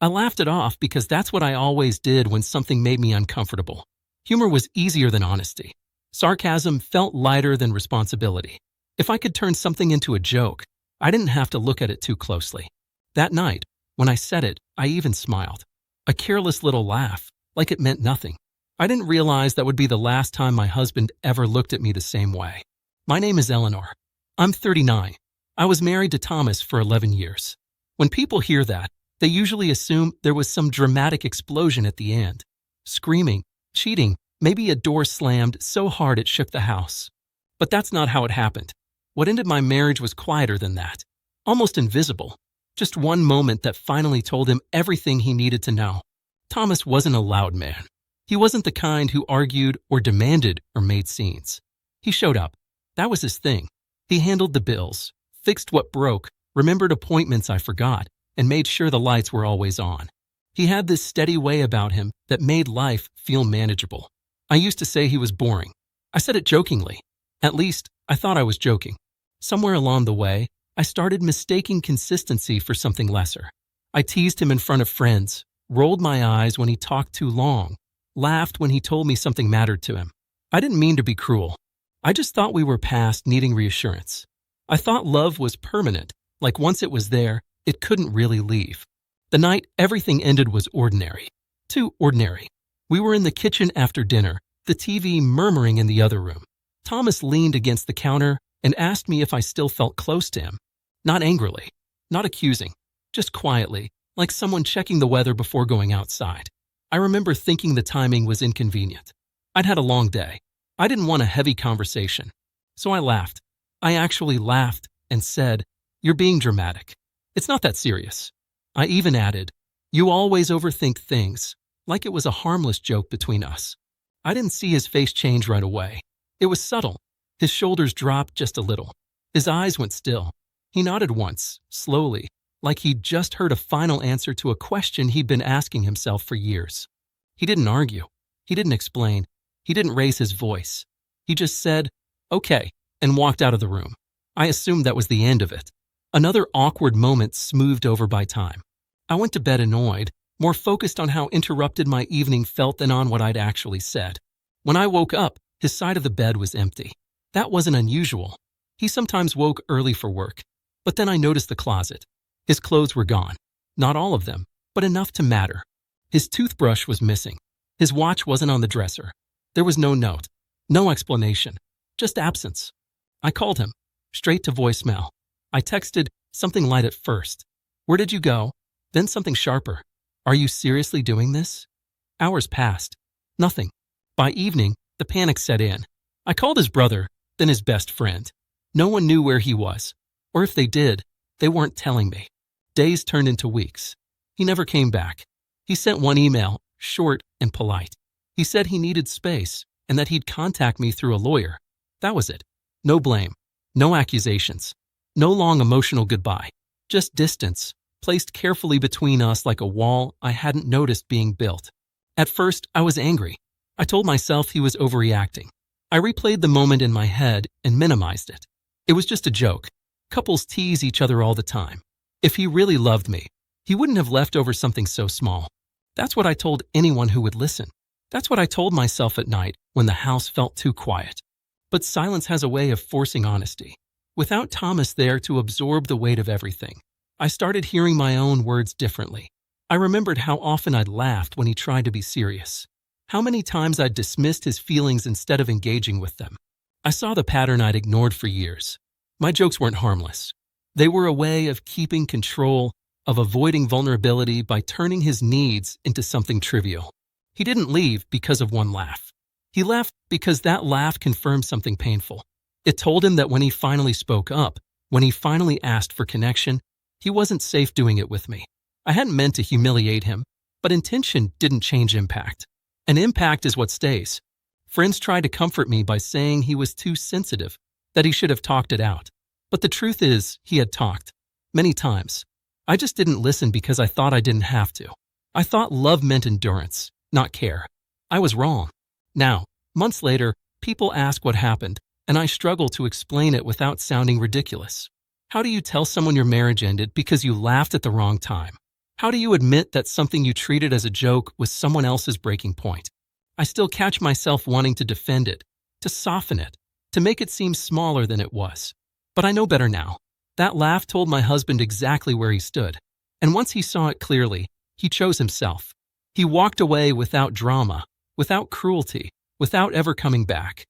I laughed it off because that's what I always did when something made me uncomfortable. Humor was easier than honesty. Sarcasm felt lighter than responsibility. If I could turn something into a joke, I didn't have to look at it too closely. That night, when I said it, I even smiled. A careless little laugh, like it meant nothing. I didn't realize that would be the last time my husband ever looked at me the same way. My name is Eleanor. I'm 39. I was married to Thomas for 11 years. When people hear that, they usually assume there was some dramatic explosion at the end. Screaming, cheating, maybe a door slammed so hard it shook the house. But that's not how it happened. What ended my marriage was quieter than that. Almost invisible. Just one moment that finally told him everything he needed to know. Thomas wasn't a loud man. He wasn't the kind who argued or demanded or made scenes. He showed up. That was his thing. He handled the bills, fixed what broke, remembered appointments I forgot, and made sure the lights were always on. He had this steady way about him that made life feel manageable. I used to say he was boring. I said it jokingly. At least, I thought I was joking. Somewhere along the way, I started mistaking consistency for something lesser. I teased him in front of friends, rolled my eyes when he talked too long, laughed when he told me something mattered to him. I didn't mean to be cruel. I just thought we were past needing reassurance. I thought love was permanent, like once it was there, it couldn't really leave. The night everything ended was ordinary. Too ordinary. We were in the kitchen after dinner, the TV murmuring in the other room. Thomas leaned against the counter and asked me if I still felt close to him. Not angrily, not accusing, just quietly, like someone checking the weather before going outside. I remember thinking the timing was inconvenient. I'd had a long day. I didn't want a heavy conversation. So I laughed. I actually laughed and said, "You're being dramatic. It's not that serious." I even added, "You always overthink things," like it was a harmless joke between us. I didn't see his face change right away. It was subtle. His shoulders dropped just a little. His eyes went still. He nodded once, slowly, like he'd just heard a final answer to a question he'd been asking himself for years. He didn't argue. He didn't explain. He didn't raise his voice. He just said, "Okay," and walked out of the room. I assumed that was the end of it. Another awkward moment smoothed over by time. I went to bed annoyed, more focused on how interrupted my evening felt than on what I'd actually said. When I woke up, his side of the bed was empty. That wasn't unusual. He sometimes woke early for work. But then I noticed the closet. His clothes were gone. Not all of them, but enough to matter. His toothbrush was missing. His watch wasn't on the dresser. There was no note, no explanation, just absence. I called him, straight to voicemail. I texted something light at first. "Where did you go?" Then something sharper. "Are you seriously doing this?" Hours passed. Nothing. By evening, the panic set in. I called his brother, then his best friend. No one knew where he was. Or if they did, they weren't telling me. Days turned into weeks. He never came back. He sent one email, short and polite. He said he needed space and that he'd contact me through a lawyer. That was it. No blame. No accusations. No long emotional goodbye. Just distance, placed carefully between us like a wall I hadn't noticed being built. At first, I was angry. I told myself he was overreacting. I replayed the moment in my head and minimized it. It was just a joke. Couples tease each other all the time. If he really loved me, he wouldn't have left over something so small. That's what I told anyone who would listen. That's what I told myself at night when the house felt too quiet. But silence has a way of forcing honesty. Without Thomas there to absorb the weight of everything, I started hearing my own words differently. I remembered how often I'd laughed when he tried to be serious. How many times I'd dismissed his feelings instead of engaging with them. I saw the pattern I'd ignored for years. My jokes weren't harmless. They were a way of keeping control, of avoiding vulnerability by turning his needs into something trivial. He didn't leave because of one laugh. He left because that laugh confirmed something painful. It told him that when he finally spoke up, when he finally asked for connection, he wasn't safe doing it with me. I hadn't meant to humiliate him, but intention didn't change impact. And impact is what stays. Friends tried to comfort me by saying he was too sensitive, that he should have talked it out. But the truth is, he had talked. Many times. I just didn't listen because I thought I didn't have to. I thought love meant endurance, not care. I was wrong. Now, months later, people ask what happened, and I struggle to explain it without sounding ridiculous. How do you tell someone your marriage ended because you laughed at the wrong time? How do you admit that something you treated as a joke was someone else's breaking point? I still catch myself wanting to defend it, to soften it, to make it seem smaller than it was. But I know better now. That laugh told my husband exactly where he stood. And once he saw it clearly, he chose himself. He walked away without drama, without cruelty, without ever coming back.